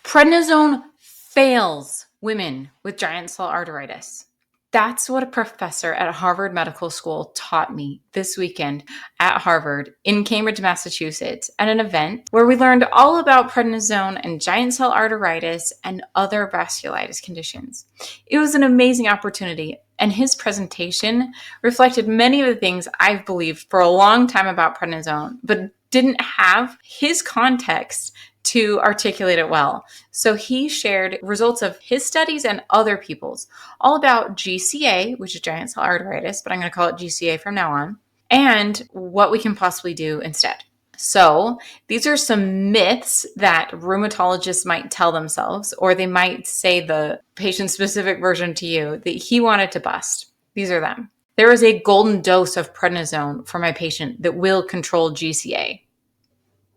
Prednisone fails women with giant cell arteritis. That's what a professor at Harvard Medical School taught me this weekend at Harvard in Cambridge, Massachusetts, at an event where we learned all about prednisone and giant cell arteritis and other vasculitis conditions. It was an amazing opportunity, and his presentation reflected many of the things I've believed for a long time about prednisone, but didn't have his context to articulate it well. So he shared results of his studies and other people's, all about GCA, which is giant cell arteritis, but I'm going to call it GCA from now on, and what we can possibly do instead. So these are some myths that rheumatologists might tell themselves, or they might say the patient-specific version to you that he wanted to bust. These are them. There is a golden dose of prednisone for my patient that will control GCA.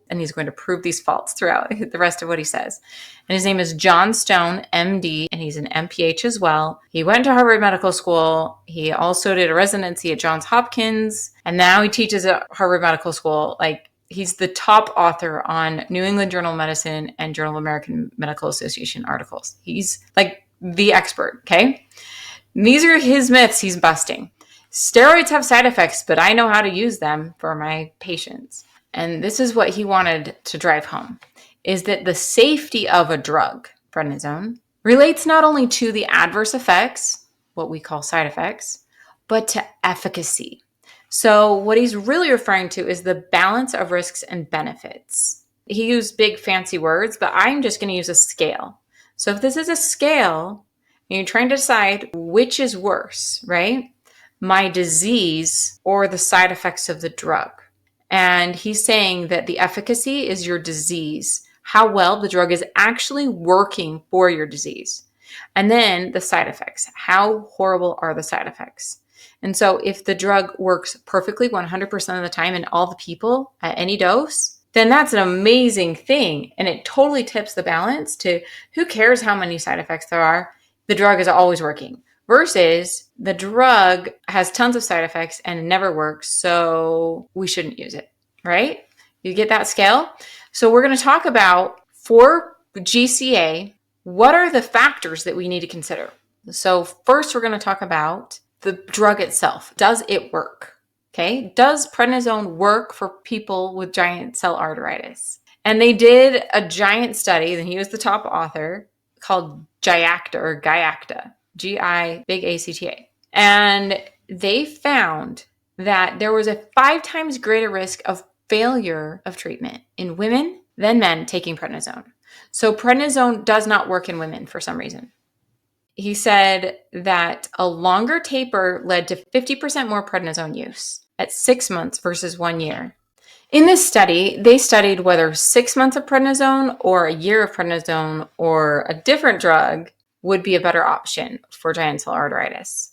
And he's going to prove these faults throughout the rest of what he says. And his name is John Stone, MD, and he's an MPH as well. He went to Harvard Medical School. He also did a residency at Johns Hopkins, and now he teaches at Harvard Medical School. He's the top author on New England Journal of Medicine and Journal of American Medical Association articles. He's like the expert, okay? And these are his myths he's busting. Steroids have side effects, but I know how to use them for my patients. And this is what he wanted to drive home, is that the safety of a drug, prednisone, relates not only to the adverse effects, what we call side effects, but to efficacy. So what he's really referring to is the balance of risks and benefits. He used big fancy words, but I'm just going to use a scale. So if this is a scale, and you're trying to decide which is worse, right? My disease or the side effects of the drug. And he's saying that the efficacy is your disease, how well the drug is actually working for your disease. And then the side effects, how horrible are the side effects? And so if the drug works perfectly 100% of the time in all the people at any dose, then that's an amazing thing. And it totally tips the balance to who cares how many side effects there are? The drug is always working. Versus the drug has tons of side effects and it never works, so we shouldn't use it, right? You get that scale? So we're going to talk about, for GCA, what are the factors that we need to consider? So first we're going to talk about the drug itself. Does it work? Okay. Does prednisone work for people with giant cell arteritis? And they did a giant study, and he was the top author, called GIACTA. G-I, big A-C-T-A. And they found that there was a 5 times greater risk of failure of treatment in women than men taking prednisone. So prednisone does not work in women for some reason. He said that a longer taper led to 50% more prednisone use at 6 months versus 1 year. In this study, they studied whether 6 months of prednisone or a year of prednisone or a different drug would be a better option for giant cell arteritis.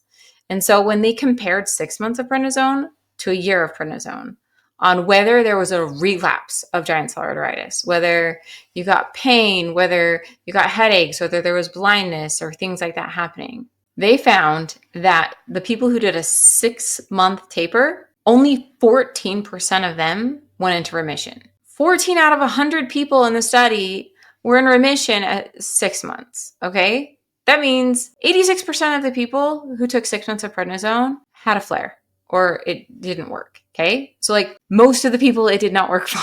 And so when they compared 6 months of prednisone to a year of prednisone on whether there was a relapse of giant cell arteritis, whether you got pain, whether you got headaches, whether there was blindness or things like that happening, they found that the people who did a 6-month taper, only 14% of them went into remission. 14 out of 100 people in the study were in remission at 6 months, okay? That means 86% of the people who took 6 months of prednisone had a flare or it didn't work, okay? So most of the people it did not work for.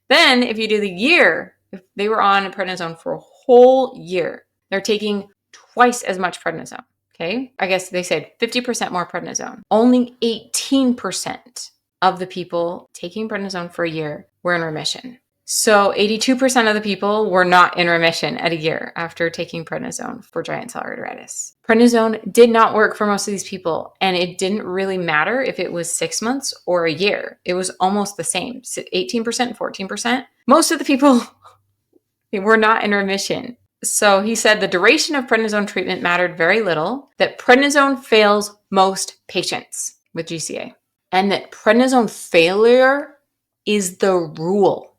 Then if you do the year, if they were on prednisone for a whole year, they're taking twice as much prednisone, okay? I guess they said 50% more prednisone. Only 18% of the people taking prednisone for a year were in remission. So 82% of the people were not in remission at a year after taking prednisone for giant cell arteritis. Prednisone did not work for most of these people, and it didn't really matter if it was 6 months or a year. It was almost the same, 18%, 14%. Most of the people were not in remission. So he said the duration of prednisone treatment mattered very little, that prednisone fails most patients with GCA, and that prednisone failure is the rule.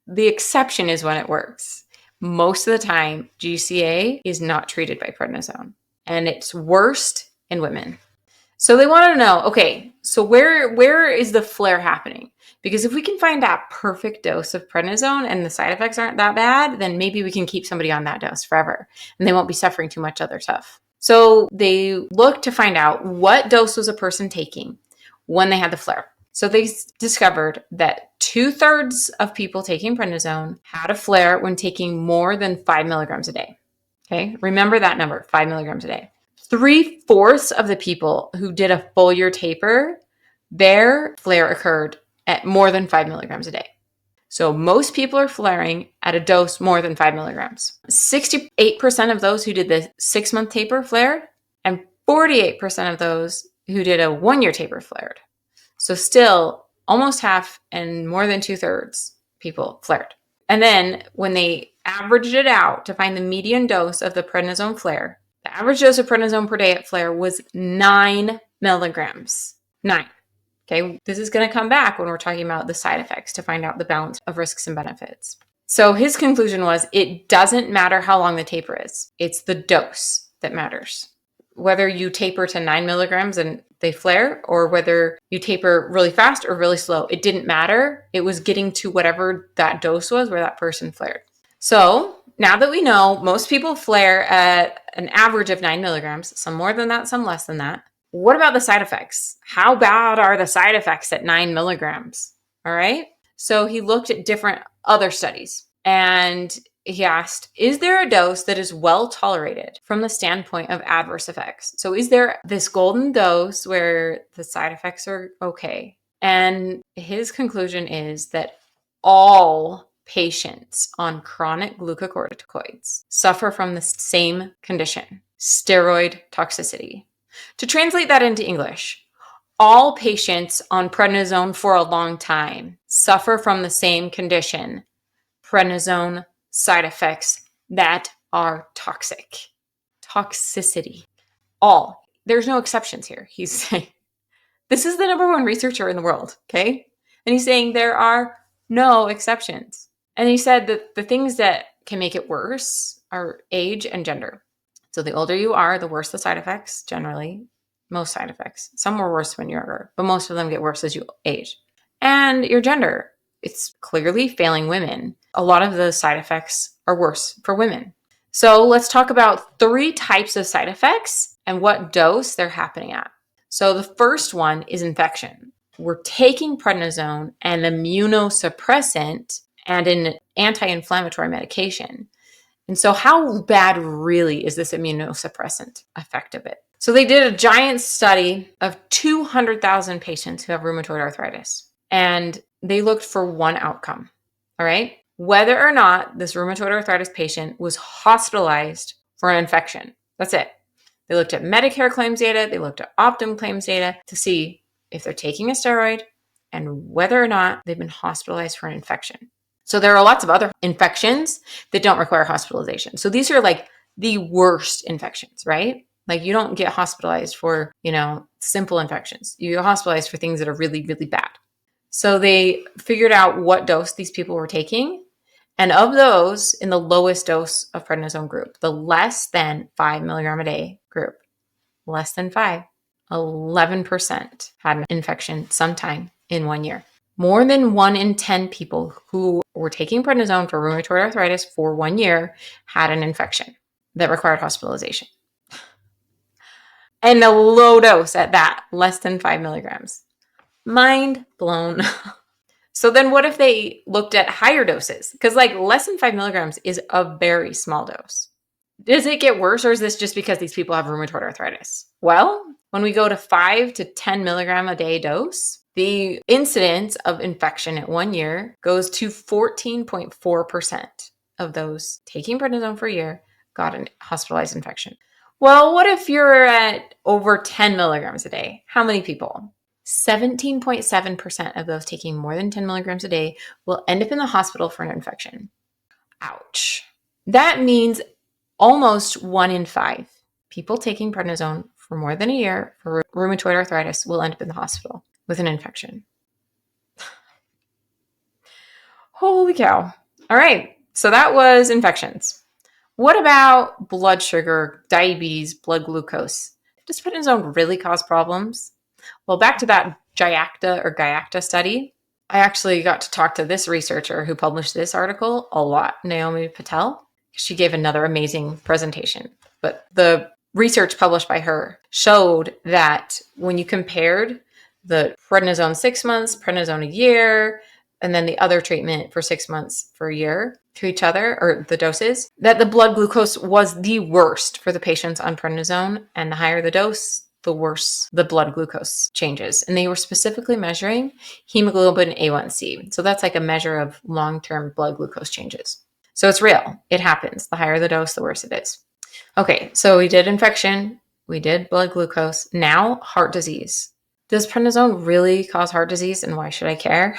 The exception is when it works. Most of the time, GCA is not treated by prednisone, and it's worst in women. So they wanted to know, okay, so where is the flare happening? Because if we can find that perfect dose of prednisone and the side effects aren't that bad, then maybe we can keep somebody on that dose forever and they won't be suffering too much other stuff. So they looked to find out what dose was a person taking when they had the flare. So they discovered that 2/3 of people taking prednisone had a flare when taking more than 5 milligrams a day. Okay, remember that number, 5 milligrams a day. 3/4 of the people who did a full year taper, their flare occurred at more than 5 milligrams a day. So most people are flaring at a dose more than 5 milligrams. 68% of those who did the 6-month taper flared, and 48% of those who did a 1-year taper flared. So still almost half and more than 2/3 people flared. And then when they averaged it out to find the median dose of the prednisone flare, the average dose of prednisone per day at flare was 9 milligrams. 9. Okay, this is going to come back when we're talking about the side effects to find out the balance of risks and benefits. So his conclusion was it doesn't matter how long the taper is. It's the dose that matters. Whether you taper to 9 milligrams and they flare, or whether you taper really fast or really slow, it didn't matter. It was getting to whatever that dose was where that person flared. So now that we know most people flare at an average of 9 milligrams, some more than that, some less than that, what about the side effects? How bad are the side effects at 9 milligrams? All right. So he looked at different other studies and he asked, is there a dose that is well tolerated from the standpoint of adverse effects? So is there this golden dose where the side effects are okay? And his conclusion is that all patients on chronic glucocorticoids suffer from the same condition, steroid toxicity. To translate that into English, all patients on prednisone for a long time suffer from the same condition, prednisone side effects that are toxic. Toxicity. All. There's no exceptions here. He's saying, this is the #1 researcher in the world, okay? And he's saying there are no exceptions. And he said that the things that can make it worse are age and gender. So the older you are, the worse the side effects, generally. Most side effects. Some were worse when you're younger, but most of them get worse as you age. And your gender. It's clearly failing women. A lot of the side effects are worse for women. So let's talk about 3 types of side effects and what dose they're happening at. So the first one is infection. We're taking prednisone, an immunosuppressant, and an anti-inflammatory medication. And so how bad really is this immunosuppressant effect of it? So they did a giant study of 200,000 patients who have rheumatoid arthritis, and they looked for one outcome, all right? Whether or not this rheumatoid arthritis patient was hospitalized for an infection. That's it. They looked at Medicare claims data, they looked at Optum claims data to see if they're taking a steroid and whether or not they've been hospitalized for an infection. So there are lots of other infections that don't require hospitalization. So these are like the worst infections, right? Like you don't get hospitalized for, simple infections. You get hospitalized for things that are really, really bad. So they figured out what dose these people were taking. And of those in the lowest dose of prednisone group, the less than 5 milligram a day group, less than 5, 11% had an infection sometime in 1 year. More than 1 in 10 people who were taking prednisone for rheumatoid arthritis for 1 year had an infection that required hospitalization. And a low dose at that, less than 5 milligrams. Mind blown. So then what if they looked at higher doses? Because less than 5 milligrams is a very small dose. Does it get worse, or is this just because these people have rheumatoid arthritis? Well, when we go to 5 to 10 milligram a day dose, the incidence of infection at 1 year goes to 14.4% of those taking prednisone for a year got a hospitalized infection. Well, what if you're at over 10 milligrams a day? How many people? 17.7% of those taking more than 10 milligrams a day will end up in the hospital for an infection. Ouch. That means almost 1 in 5 people taking prednisone for more than a year for rheumatoid arthritis will end up in the hospital with an infection. Holy cow. All right. So that was infections. What about blood sugar, diabetes, blood glucose? Does prednisone really cause problems? Well, back to that GIACTA study. I actually got to talk to this researcher who published this article a lot, Naomi Patel. She gave another amazing presentation. But the research published by her showed that when you compared the prednisone 6 months, prednisone a year, and then the other treatment for 6 months for a year to each other, or the doses, that the blood glucose was the worst for the patients on prednisone. And the higher the dose, the worse the blood glucose changes. And they were specifically measuring hemoglobin A1C. So that's like a measure of long-term blood glucose changes. So it's real. It happens. The higher the dose, the worse it is. Okay, so we did infection. We did blood glucose. Now, heart disease. Does prednisone really cause heart disease, and why should I care?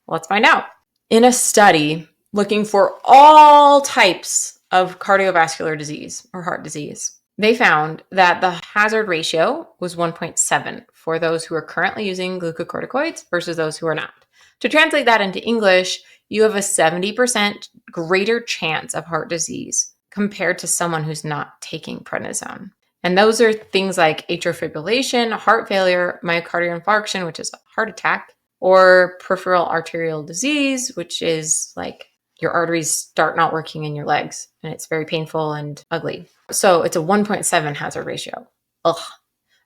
Let's find out. In a study looking for all types of cardiovascular disease or heart disease, they found that the hazard ratio was 1.7 for those who are currently using glucocorticoids versus those who are not. To translate that into English, you have a 70% greater chance of heart disease compared to someone who's not taking prednisone. And those are things like atrial fibrillation, heart failure, myocardial infarction, which is a heart attack, or peripheral arterial disease, which is like your arteries start not working in your legs, and it's very painful and ugly. So it's a 1.7 hazard ratio. Ugh.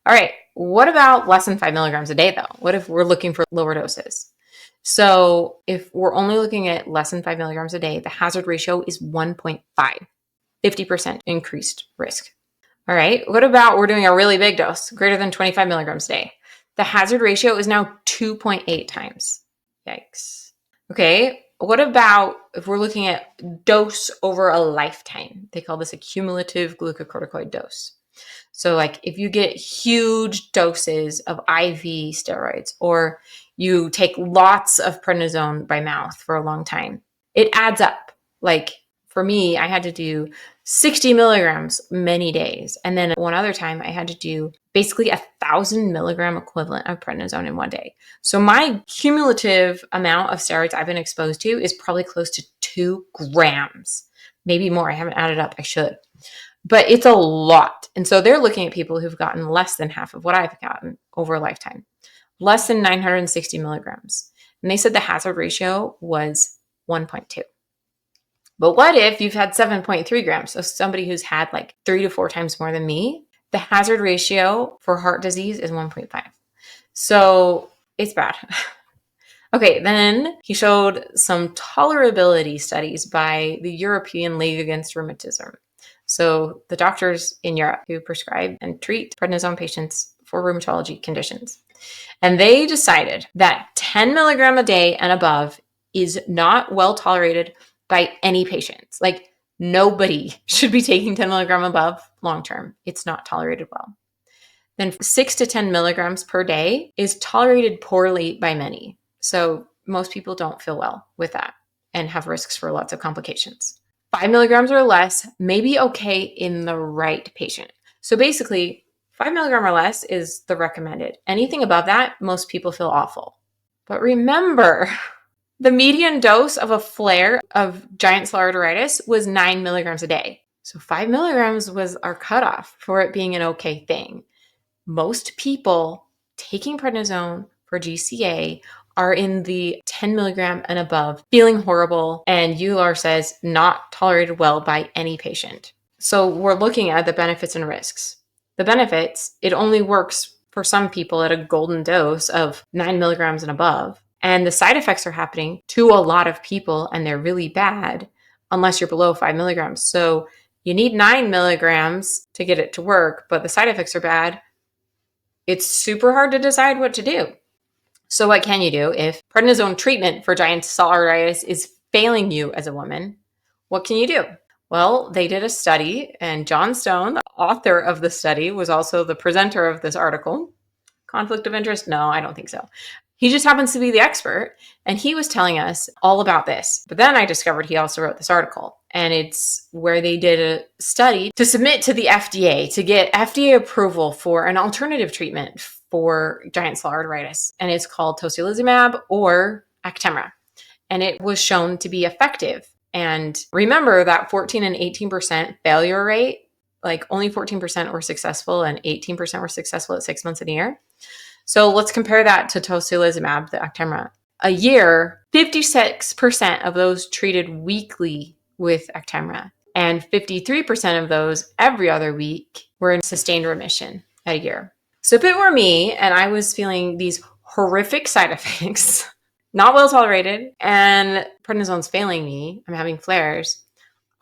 All right. What about less than 5 milligrams a day, though? What if we're looking for lower doses? So if we're only looking at less than 5 milligrams a day, the hazard ratio is 1.5, 50% increased risk. All right. What about we're doing a really big dose, greater than 25 milligrams a day? The hazard ratio is now 2.8 times. Yikes. Okay. What about if we're looking at dose over a lifetime? They call this a cumulative glucocorticoid dose. So like if you get huge doses of IV steroids, or you take lots of prednisone by mouth for a long time, it adds up. Like for me, I had to do 60 milligrams many days. And then one other time I had to do basically 1,000 milligram equivalent of prednisone in one day. So my cumulative amount of steroids I've been exposed to is probably close to 2 grams, maybe more. I haven't added up. I should. But it's a lot. And so they're looking at people who've gotten less than half of what I've gotten over a lifetime, less than 960 milligrams. And they said the hazard ratio was 1.2. But what if you've had 7.3 grams? So somebody who's had like 3 to 4 times more than me, the hazard ratio for heart disease is 1.5. So it's bad. Okay, then he showed some tolerability studies by the European League Against Rheumatism. So the doctors in Europe who prescribe and treat prednisone patients for rheumatology conditions. And they decided that 10 milligram a day and above is not well tolerated by any patients. Like nobody should be taking 10 milligram above long-term. It's not tolerated well. Then 6 to 10 milligrams per day is tolerated poorly by many. So most people don't feel well with that and have risks for lots of complications. 5 milligrams or less may be okay in the right patient. So basically, 5 milligram or less is the recommended. Anything above that, most people feel awful. But remember, the median dose of a flare of giant cell arteritis was 9 milligrams a day. So 5 milligrams was our cutoff for it being an okay thing. Most people taking prednisone for GCA are in the 10 milligram and above, feeling horrible, and EULAR says not tolerated well by any patient. So we're looking at the benefits and risks. The benefits, it only works for some people at a golden dose of 9 milligrams and above. And the side effects are happening to a lot of people, and they're really bad unless you're below 5 milligrams. So you need 9 milligrams to get it to work, but the side effects are bad. It's super hard to decide what to do. So what can you do if prednisone treatment for giant cell arteritis is failing you as a woman? What can you do? Well, they did a study, and John Stone, the author of the study, was also the presenter of this article. Conflict of interest? No, I don't think so. He just happens to be the expert, and he was telling us all about this. But then I discovered he also wrote this article, and it's where they did a study to submit to the FDA to get FDA approval for an alternative treatment for giant cell arteritis, and it's called tocilizumab or Actemra, and it was shown to be effective. And remember that 14 and 18% failure rate, like only 14% were successful and 18% were successful at 6 months and a year. So let's compare that to tocilizumab, the Actemra. a year, 56% of those treated weekly with Actemra and 53% of those every other week were in sustained remission at a year. So if it were me and I was feeling these horrific side effects, not well tolerated, and prednisone's failing me, I'm having flares,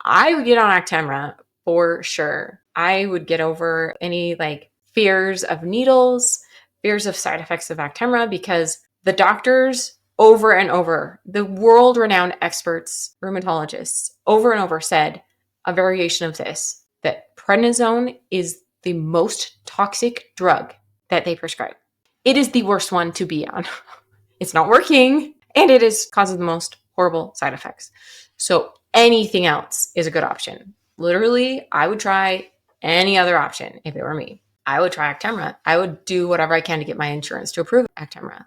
I would get on Actemra for sure. I would get over any fears of needles, fears of side effects of Actemra, because the doctors over and over, the world-renowned experts, rheumatologists, over and over said a variation of this, that prednisone is the most toxic drug that they prescribe. It is the worst one to be on. It's not working, and it causes the most horrible side effects. So anything else is a good option. Literally, I would try any other option if it were me. I would try Actemra. I would do whatever I can to get my insurance to approve Actemra.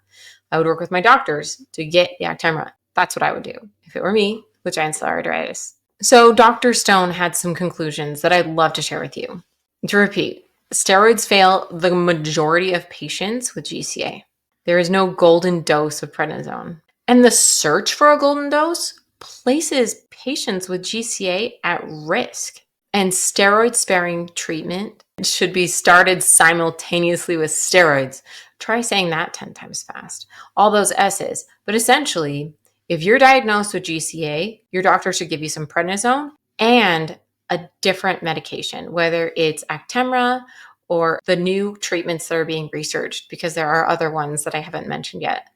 I would work with my doctors to get the Actemra. That's what I would do if it were me with giant cell arteritis. So Dr. Stone had some conclusions that I'd love to share with you. To repeat, steroids fail the majority of patients with GCA. There is no golden dose of prednisone. And the search for a golden dose places patients with GCA at risk. And steroid-sparing treatment should be started simultaneously with steroids. Try saying that 10 times fast. All those S's. But essentially, if you're diagnosed with GCA, your doctor should give you some prednisone and a different medication, whether it's Actemra or the new treatments that are being researched, because there are other ones that I haven't mentioned yet.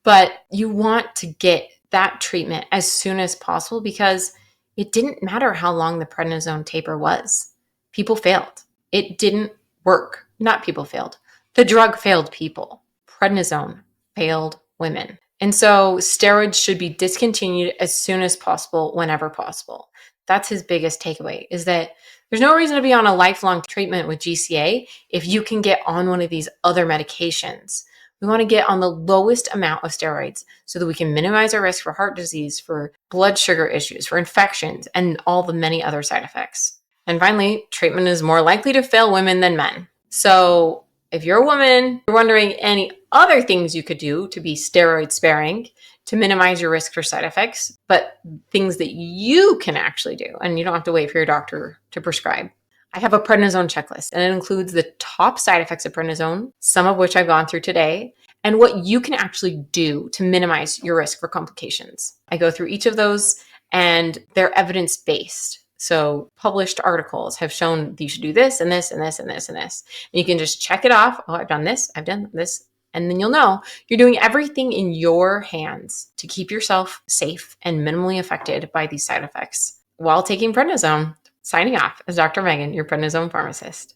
But you want to get that treatment as soon as possible, because it didn't matter how long the prednisone taper was. People failed. It didn't work. Not people failed. The drug failed people. Prednisone failed women. And so steroids should be discontinued as soon as possible, whenever possible. That's his biggest takeaway, is that there's no reason to be on a lifelong treatment with GCA if you can get on one of these other medications. We want to get on the lowest amount of steroids so that we can minimize our risk for heart disease, for blood sugar issues, for infections, and all the many other side effects. And finally, treatment is more likely to fail women than men. So if you're a woman, you're wondering any other things you could do to be steroid sparing to minimize your risk for side effects, but things that you can actually do, and you don't have to wait for your doctor to prescribe. I have a prednisone checklist, and it includes the top side effects of prednisone, some of which I've gone through today, and what you can actually do to minimize your risk for complications. I go through each of those, and they're evidence-based. So published articles have shown that you should do this and this and this and this and this. And you can just check it off. Oh, I've done this, I've done this. And then you'll know you're doing everything in your hands to keep yourself safe and minimally affected by these side effects while taking prednisone. Signing off as Dr. Megan, your prednisone pharmacist.